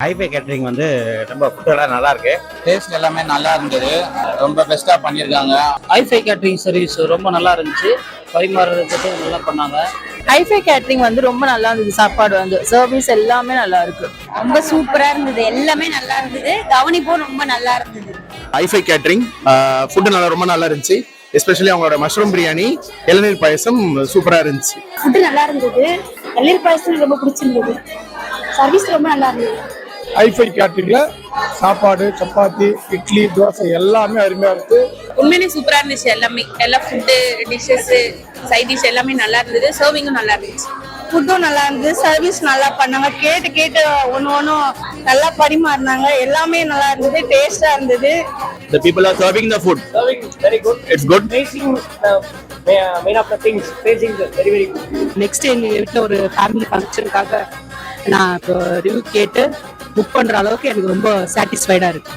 Hi-fi catering வந்து ரொம்ப ஃபுட்டெல்லாம் நல்லா இருக்கு. டேஸ்ட் எல்லாமே நல்லா இருந்தது. ரொம்ப பெஸ்ட்டாக பண்ணியிருக்காங்க. ஹைஃபை கேட்டரிங் சர்வீஸ் ரொம்ப நல்லா இருந்துச்சு. பரிமாறுறதுக்கு நல்லா பண்ணாங்க. ஹைஃபை கேட்டரிங் வந்து ரொம்ப நல்லா இருந்தது. சாப்பாடு வந்து சர்வீஸ் எல்லாமே நல்லா இருக்கு. ரொம்ப சூப்பரா இருந்தது. எல்லாமே நல்லா இருந்தது. கவனிப்பும் ரொம்ப நல்லா இருந்தது. ஹைஃபை கேட்டரிங் ஃபுட்டு ரொம்ப நல்லா இருந்துச்சு. எஸ்பெஷலி அவங்களோட மஷ்ரூம் பிரியாணி, இளநீர் பாயசம் சூப்பரா இருந்துச்சு. ஃபுட்டு நல்லா இருந்தது. இளநீர் பாயசம் ரொம்ப பிடிச்சிருந்தது. சர்வீஸ் ரொம்ப நல்லா இருந்தது. ஹைஃபை கேட்டரிங்ல சாப்பாடு, சப்பாத்தி, இட்லி, தோசை எல்லாமே அருமையா இருக்கு. உண்மையிலே சூப்பரா இருந்துச்சு. எல்லாமே எல்லா ஃபுட்டு, டிஷ்ஷஸ், சைட் டிஷ் எல்லாமே நல்லா இருந்தது. சர்விங்கும் நல்லா இருந்துச்சு. ஃபுட்டும் நல்லா இருந்தது. சர்வீஸ் நல்லா பண்ணாங்க. கேட்டு ஒன்னும் நல்லா பரிமாறினாங்க. எல்லாமே நல்லா இருந்தது. டேஸ்டா இருந்தது. The people are serving the food. Serving very good. It's good. Facing the main of the things. Facing the very very good. Next எங்க வீட்டில் ஒரு ஃபேமிலி ஃபங்க்ஷனுக்காக நான் இப்போ ரிவ்யூ கேட்டு புக் பண்ற அளவுக்கு எனக்கு ரொம்ப சாட்டிஸ்ஃபைடா இருக்கு.